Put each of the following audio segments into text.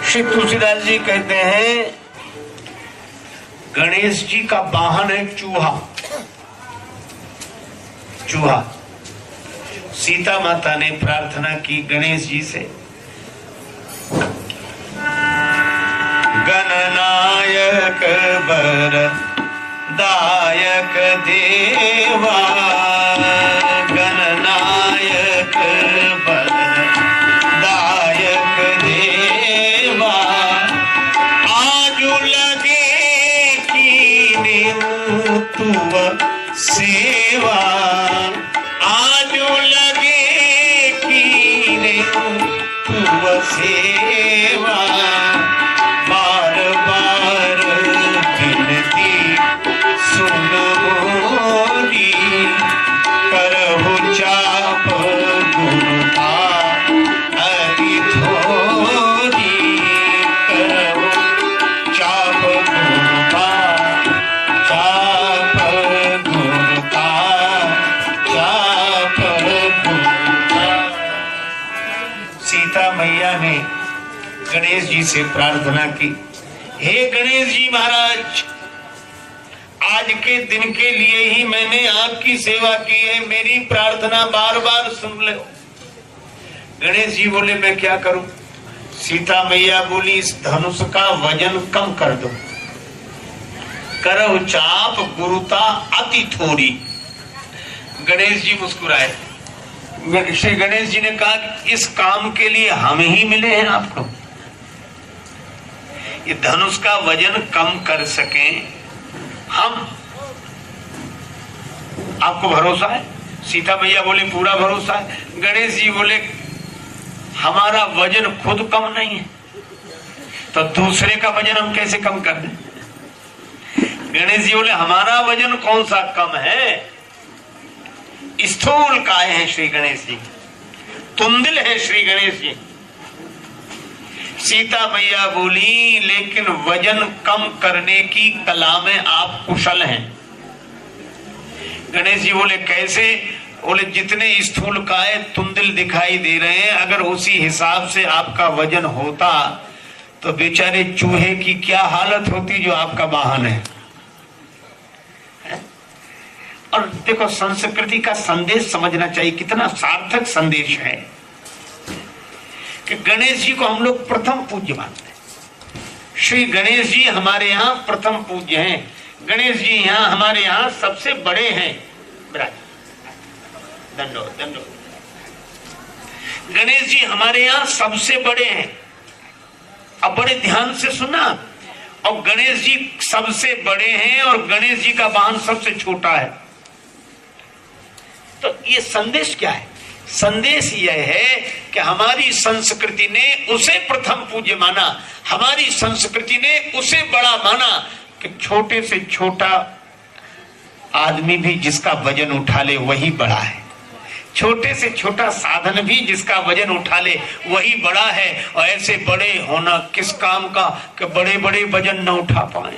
श्री तुलसीदास जी कहते हैं गणेश जी का वाहन है चूहा। चूहा। सीता माता ने प्रार्थना की गणेश जी से, गणनायक वर दायक देवा, गणनायक वर दायक देवा, आजू लगे कीने तुव सेवा, आजू लगे कीने तुव सेवा, बार बार विनती सुन मोरी, करहु चाप गुरुता अति थोरी, करहु चाप गुरुता, चाप गुरुता, चाप गुरुता। सीता मैया ने गणेश जी से प्रार्थना की, हे गणेश जी महाराज, आज के दिन के लिए ही मैंने आपकी सेवा की है, मेरी प्रार्थना बार बार सुन लो। गणेश जी बोले मैं क्या करूं? सीता मैया बोली इस धनुष का वजन कम कर दो, करो चाप गुरुता अति थोड़ी। गणेश जी मुस्कुराए। श्री गणेश जी ने कहा इस काम के लिए हम ही मिले हैं आपको, ये धनुष का वजन कम कर सकें हम, आपको भरोसा है? सीता मैया बोली पूरा भरोसा है। गणेश जी बोले हमारा वजन खुद कम नहीं है तो दूसरे का वजन हम कैसे कम कर दें? गणेश जी बोले हमारा वजन कौन सा कम है, स्थूल काय है श्री गणेश जी, तुंदिल है श्री गणेश जी। सीता मैया बोली लेकिन वजन कम करने की कला में आप कुशल हैं। गणेश जी बोले कैसे? बोले जितने स्थूल काय तुंदिल दिखाई दे रहे हैं, अगर उसी हिसाब से आपका वजन होता तो बेचारे चूहे की क्या हालत होती जो आपका वाहन है। और देखो संस्कृति का संदेश समझना चाहिए, कितना सार्थक संदेश है कि गणेश जी को हम लोग प्रथम पूज्य मानते हैं। श्री गणेश जी हमारे यहाँ प्रथम पूज्य हैं। गणेश जी यहाँ हमारे यहाँ सबसे बड़े हैं। दंडो दंडो। गणेश जी हमारे यहाँ सबसे बड़े हैं। अब बड़े ध्यान से सुना, और गणेश जी सबसे बड़े हैं और गणेश जी का वाहन सबसे छोटा है। तो ये संदेश क्या है? संदेश यह है कि हमारी संस्कृति ने उसे प्रथम पूज्य माना, हमारी संस्कृति ने उसे बड़ा माना कि छोटे से छोटा आदमी भी जिसका वजन उठा ले वही बड़ा है, छोटे से छोटा साधन भी जिसका वजन उठा ले वही बड़ा है। और ऐसे बड़े होना किस काम का कि बड़े बड़े वजन न उठा पाए,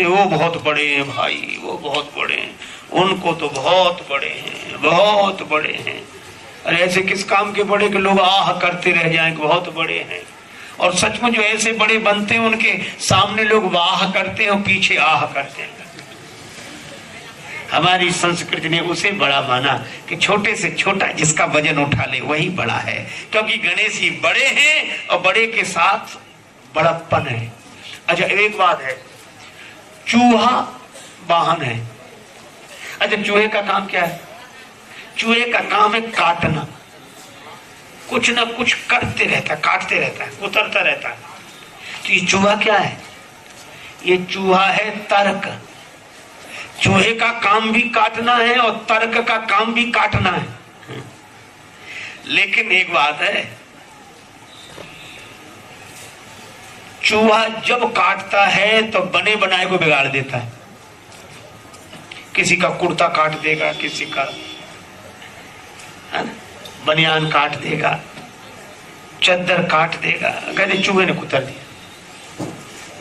वो बहुत बड़े हैं भाई, वो बहुत बड़े हैं, उनको तो बहुत बड़े हैं, बहुत बड़े हैं। अरे ऐसे किस काम के बड़े के लोग आह करते रह जाएं कि बहुत बड़े हैं, और सचमुच जो ऐसे बड़े बनते हैं उनके सामने लोग वाह करते हैं और पीछे आह करते हैं। हमारी संस्कृति ने उसे बड़ा माना कि छोटे से छोटा जिसका वजन उठा ले वही बड़ा है, क्योंकि गणेश जी बड़े हैं और बड़े के साथ बड़प्पन है। अच्छा एक बात है, चूहा वाहन है। अच्छा चूहे का काम क्या है? चूहे का काम है काटना, कुछ ना कुछ करते रहता है, काटते रहता है, उतरता रहता है। तो ये चूहा क्या है? ये चूहा है तर्क। चूहे का काम भी काटना है और तर्क का काम भी काटना है। लेकिन एक बात है, चूहा जब काटता है तो बने बनाए को बिगाड़ देता है। किसी का कुर्ता काट देगा, किसी का बनियान काट देगा, चद्दर काट देगा। कहते चूहे ने कुतर दिया।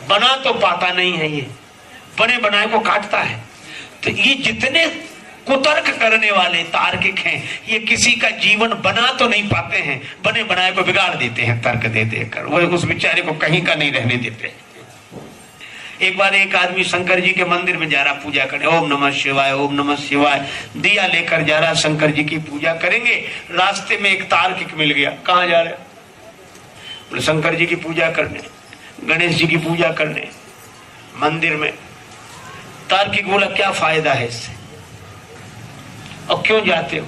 बना तो पाता नहीं है, ये बने बनाए को काटता है। तो ये जितने कुतर्क करने वाले तार्किक हैं, ये किसी का जीवन बना तो नहीं पाते हैं, बने बनाए को बिगाड़ देते हैं तर्क दे देकर, वो उस बेचारे को कहीं का नहीं रहने देते। एक बार एक आदमी शंकर जी के मंदिर में जा रहा पूजा करने, ओम नमः शिवाय ओम नमः शिवाय दिया लेकर जा रहा शंकर जी की पूजा करेंगे। रास्ते में एक तार्किक मिल गया। कहाँ जा रहे? बोले शंकर जी की पूजा करने, गणेश जी की पूजा करने मंदिर में। तार्किक बोला क्या फायदा है इससे, और क्यों जाते हो?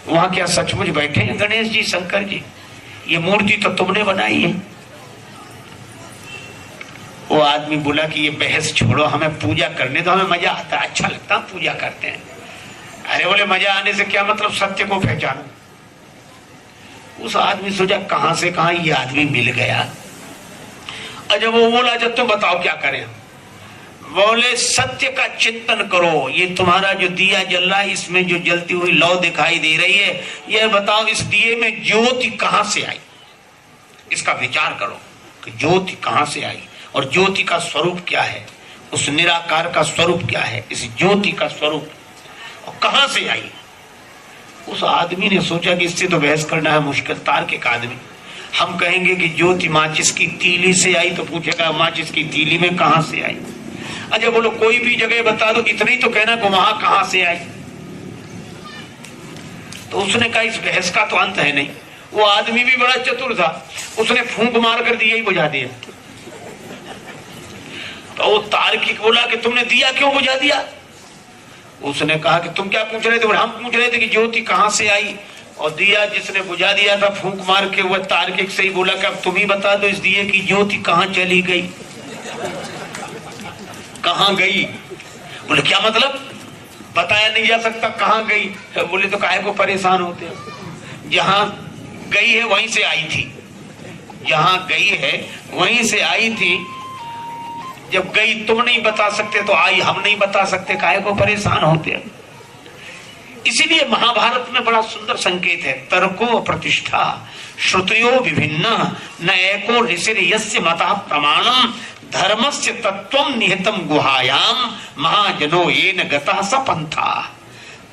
वहां क्या सचमुच बैठे हैं गणेश जी शंकर जी? ये मूर्ति तो तुमने बनाई है। वो आदमी बोला कि ये बहस छोड़ो, हमें पूजा करने तो, हमें मजा आता है, अच्छा लगता है, पूजा करते हैं। अरे बोले मजा आने से क्या मतलब, सत्य को पहचानो। उस आदमी सोचा कहां से कहां ये आदमी मिल गया। और जब वो बोला जब तुम बताओ क्या करें, बोले सत्य का चिंतन करो। ये तुम्हारा जो दिया जल रहा है इसमें जो जलती हुई लौ दिखाई दे रही है, यह बताओ इस दिए में ज्योति कहां से आई, इसका विचार करो कि ज्योति कहां से आई और ज्योति का स्वरूप क्या है, उस निराकार का स्वरूप क्या है, इस ज्योति का स्वरूप और कहां से आई। उस आदमी ने सोचा कि इससे तो बहस करना है मुश्किल, तार्किक आदमी। हम कहेंगे कि ज्योति माचिस की तीली से आई, तो पूछेगा माचिस की तीली में कहां से आई। अच्छा बोलो कोई भी जगह बता दो, इतना ही तो कहना कि वहां कहां से आई। तो उसने कहा इस बहस का तो अंत है नहीं। वो आदमी भी बड़ा चतुर था, उसने फूंक मार कर दिया ही बुझा दिया। तो वो तार्किक बोला कि तुमने दिया क्यों बुझा दिया? उसने कहा कि तुम क्या पूछ रहे थे? हम पूछ रहे थे कि ज्योति कहां से आई, और दिया जिसने बुझा दिया था फूंक मार के, वह तार्किक से ही बोला कि अब तुम ही बता दो इस दिए की ज्योति कहां चली गई, कहां गई। बोले क्या मतलब, बताया नहीं जा सकता कहां गई? बोले तो काहे को परेशान होते हैं, जहां गई है वहीं से आई थी, जहां गई है वहीं से आई थी। जब गई तुम नहीं बता सकते तो आई हम नहीं बता सकते, काहे को परेशान होते हैं। इसीलिए महाभारत में बड़ा सुंदर संकेत है, तर्को प्रतिष्ठा श्रुतियो विभिन्न न एको ऋषिर यस्य मतः प्रमाणम धर्मस्य तत्वम निहितम गुहायाम महाजनो येन गतः स पंथा।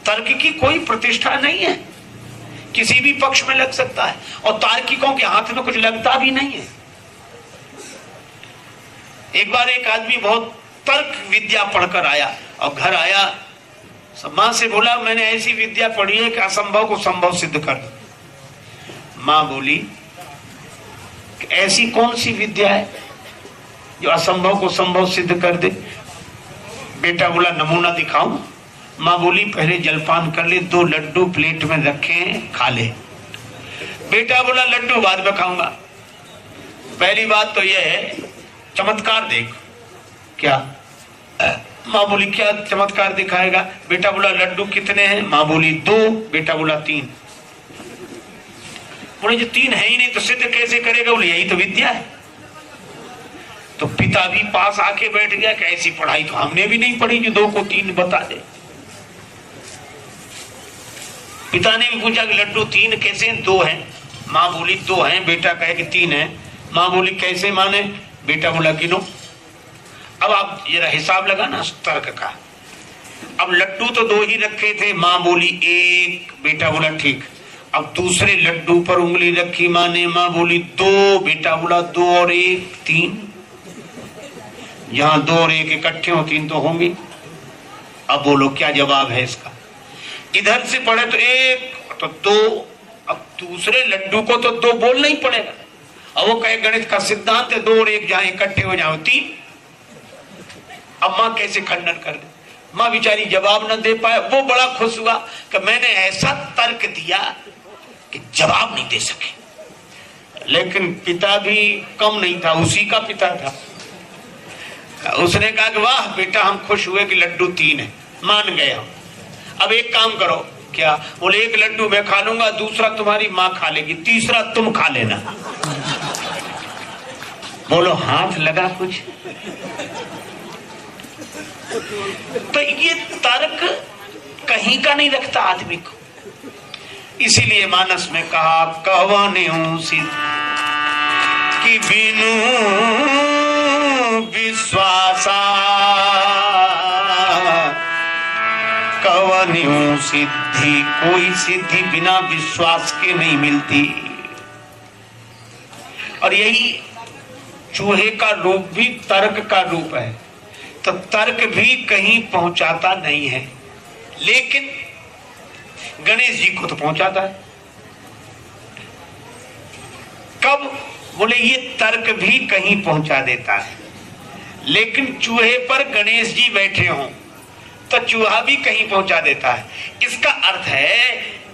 तर्क की कोई प्रतिष्ठा नहीं है, किसी भी पक्ष में लग सकता है, और तार्किकों के हाथ में कुछ लगता भी नहीं है। एक बार एक आदमी बहुत तर्क विद्या पढ़कर आया और घर आया, मां से बोला मैंने ऐसी विद्या पढ़ी है कि असंभव को संभव सिद्ध कर। मां बोली ऐसी कौन सी विद्या है जो असंभव को संभव सिद्ध कर दे? बेटा बोला नमूना दिखाऊं? मां बोली पहले जलपान कर ले, 2 लड्डू प्लेट में रखे खा ले। बेटा बोला लड्डू बाद में खाऊंगा। पहली बात तो यह है चमत्कार देख। क्या? मां बोली क्या चमत्कार दिखाएगा? बेटा बोला लड्डू कितने हैं? मां बोली 2, बेटा बोला 3। बोले जो 3 है ही नहीं तो सिद्ध कैसे करेगा? बोले यही तो विद्या है। तो पिता भी पास आके बैठ गया कि ऐसी पढ़ाई तो हमने भी नहीं पढ़ी जो 2 को 3 बता दे। पिता ने भी पूछा कि लड्डू 3 कैसे हैं? 2 हैं। मां बोली 2 हैं, बेटा कहे कि 3 है। मां बोली कैसे माने? बेटा बोला गिनो। अब आप जरा हिसाब लगाना तर्क का। अब लड्डू तो 2 ही रखे थे, मां बोली 1, बेटा बोला ठीक। अब दूसरे लड्डू पर उंगली रखी मां ने, मां बोली 2, बेटा बोला 2 और 1 3। जहां 2 और 1 इकट्ठे हो 3 तो होंगे। अब बोलो क्या जवाब है इसका? इधर से पढ़े तो 1 तो 2, अब दूसरे लड्डू को तो 2 बोलना ही पड़ेगा। अब वो कहे गणित का सिद्धांत है 2 और 1 जहां इकट्ठे हो जाओ 3। अब मां कैसे खंडन कर दे? मां बेचारी जवाब न दे पाए। वो बड़ा खुश हुआ कि मैंने ऐसा तर्क दिया कि जवाब नहीं दे सके। लेकिन पिता भी कम नहीं था, उसी का पिता था। उसने कहा कि वाह बेटा हम खुश हुए कि लड्डू 3 है, मान गए हम। अब एक काम करो। क्या? बोले 1 लड्डू मैं खा लूंगा, दूसरा तुम्हारी मां खा लेगी, तीसरा तुम खा लेना। बोलो हाथ लगा कुछ? तो ये तर्क कहीं का नहीं रखता आदमी को। इसीलिए मानस में कहा कहवाने सिद्ध कि बिनु विश्वासा कोई सिद्धि बिना विश्वास के नहीं मिलती। और यही चूहे का रूप भी तर्क का रूप है, तो तर्क भी कहीं पहुंचाता नहीं है, लेकिन गणेश जी को तो पहुंचाता है। कब? बोले ये तर्क भी कहीं पहुंचा देता है, लेकिन चूहे पर गणेश जी बैठे हों तो चूहा भी कहीं पहुंचा देता है। इसका अर्थ है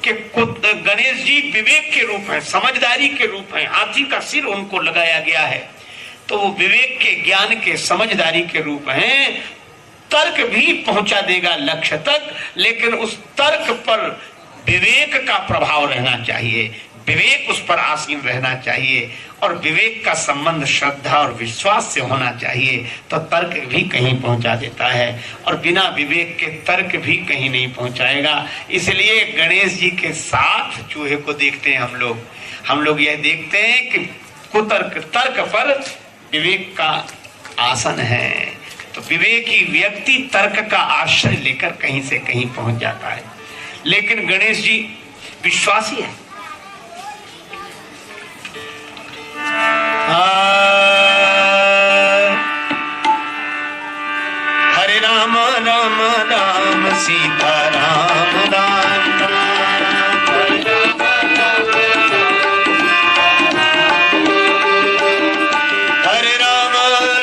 कि गणेश जी विवेक के रूप हैं, समझदारी के रूप हैं। हाथी का सिर उनको लगाया गया है, तो वो विवेक के, ज्ञान के, समझदारी के रूप हैं। तर्क भी पहुंचा देगा लक्ष्य तक, लेकिन उस तर्क पर विवेक का प्रभाव रहना चाहिए, विवेक उस पर आसीन रहना चाहिए, और विवेक का संबंध श्रद्धा और विश्वास से होना चाहिए। तो तर्क भी कहीं पहुंचा देता है, और बिना विवेक के तर्क भी कहीं नहीं पहुंचाएगा। इसलिए गणेश जी के साथ चूहे को देखते हैं हम लोग यह देखते हैं कि कुतर्क, तर्क पर विवेक का आसन है। तो विवेकी व्यक्ति तर्क का आश्रय लेकर कहीं से कहीं पहुंच जाता है, लेकिन गणेश जी विश्वासी है। हरे राम राम राम सीता राम राम राम, हरे राम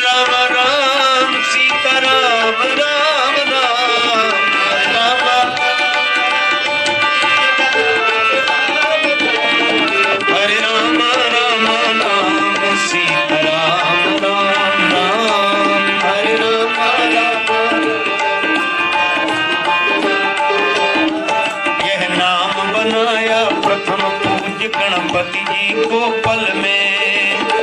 राम राम सीता राम राम राम, हरे राम राम राम सीता राम राम राम, हरे राम राम। यह नाम बनाया प्रथम पूज्य गणपति जी को पल में,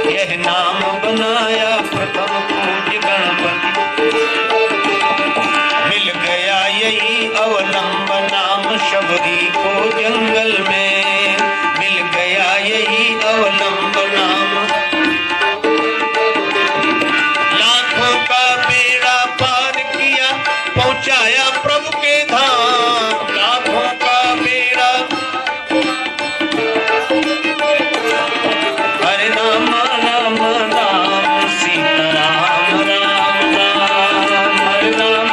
यह नाम बनाया प्रथम पूज्य गणपति, मिल गया यही अवलंब नाम शबरी को जंगल में, मिल गया यही अवलंब नाम। लाखों का बेड़ा पार किया, पहुंचाया प्रभु के धाम, लाखों का बेड़ा। हरे राम राम राम सीता राम राम राम, हरे राम,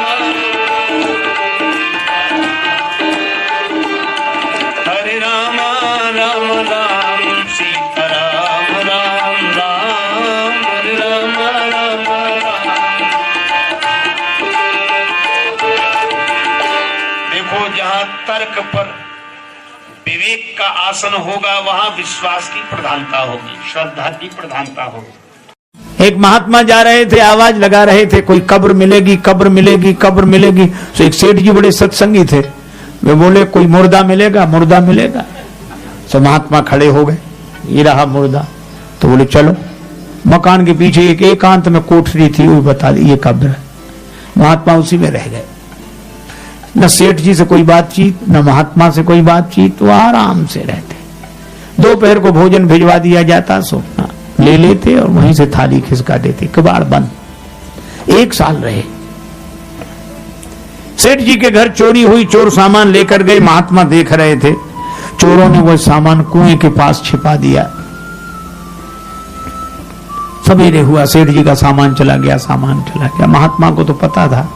हरे राम राम राम सीता राम राम राम, हरे राम राम राम। देखो, जहां तर्क पर विवेक का आसन होगा, वहां विश्वास की प्रधानता होगी, श्रद्धा की प्रधानता होगी। एक महात्मा जा रहे थे, आवाज लगा रहे थे, कोई कब्र मिलेगी, कब्र मिलेगी, कब्र मिलेगी। तो एक सेठ जी बड़े सत्संगी थे, वे बोले कोई मुर्दा मिलेगा, मुर्दा मिलेगा। तो महात्मा खड़े हो गए, ये रहा मुर्दा। तो बोले चलो। मकान के पीछे एक एकांत में कोठरी थी, वो बता दी ये कब्र है। महात्मा उसी में रह गए, न सेठ जी से कोई बातचीत, न महात्मा से कोई बातचीत, वो आराम से रहते। दोपहर को भोजन भिजवा दिया जाता, सो ले लेते और वहीं से थाली खिसका देते, कबाड़ बंद। 1 साल रहे। सेठ जी के घर चोरी हुई, चोर सामान लेकर गए, महात्मा देख रहे थे। चोरों ने वो सामान कुएं के पास छिपा दिया। सवेरे हुआ, सेठ जी का सामान चला गया, सामान चला गया। महात्मा को तो पता था,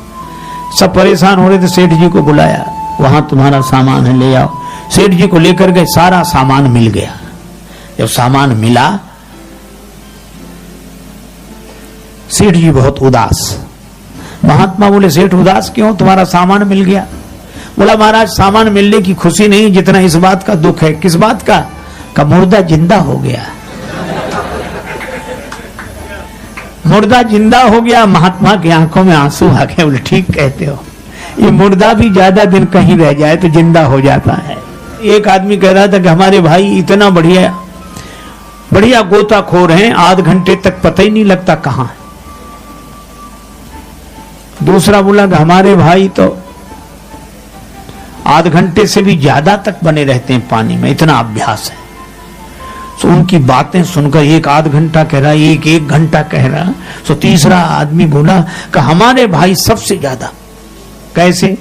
सब परेशान हो रहे थे। सेठ जी को बुलाया, वहां तुम्हारा सामान है, ले आओ। सेठ जी को लेकर गए, सारा सामान मिल गया। जब सामान मिला, सेठ जी बहुत उदास। महात्मा बोले सेठ उदास क्यों, तुम्हारा सामान मिल गया? बोला महाराज, सामान मिलने की खुशी नहीं, जितना इस बात का दुख है। किस बात का मुर्दा जिंदा हो गया। मुर्दा जिंदा हो गया। महात्मा की आंखों में आंसू आ गए। बोले ठीक कहते हो, ये मुर्दा भी ज्यादा दिन कहीं रह जाए तो जिंदा हो जाता है। एक आदमी कह रहा था कि हमारे भाई इतना बढ़िया बढ़िया गोताखोर हैं, आध घंटे तक पता ही नहीं लगता कहां है। दूसरा बोला कि हमारे भाई तो आध घंटे से भी ज्यादा तक बने रहते हैं पानी में, इतना अभ्यास है। तो उनकी बातें सुनकर एक आध घंटा कह रहा, एक घंटा कह रहा। तो तीसरा आदमी बोला कि हमारे भाई सबसे ज्यादा। कैसे?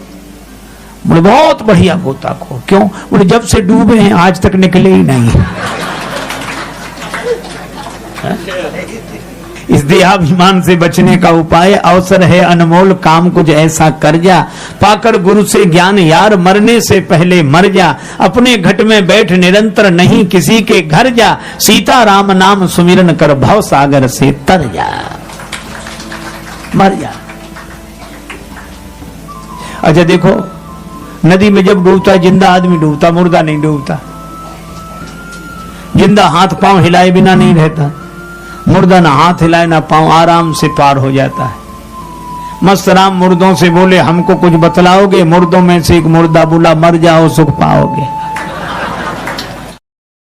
बोले बहुत बढ़िया गोताखोर। क्यों? बोले जब से डूबे हैं आज तक निकले ही नहीं। इस देहाभिमान से बचने का उपाय अवसर है अनमोल, काम कुछ ऐसा कर जा, पाकर गुरु से ज्ञान यार, मरने से पहले मर जा, अपने घट में बैठ निरंतर नहीं किसी के घर जा, सीता राम नाम सुमिरन कर भव सागर से तर जा, मर जा। अच्छा देखो, नदी में जब डूबता है जिंदा आदमी डूबता, मुर्दा नहीं डूबता। जिंदा हाथ पांव हिलाए बिना नहीं रहता, मुर्दा ना हाथ हिलाए ना पांव, आराम से पार हो जाता है। मस्त राम मुर्दों से बोले हमको कुछ बतलाओगे? मुर्दों में से एक मुर्दा बोला मर जाओ सुख पाओगे।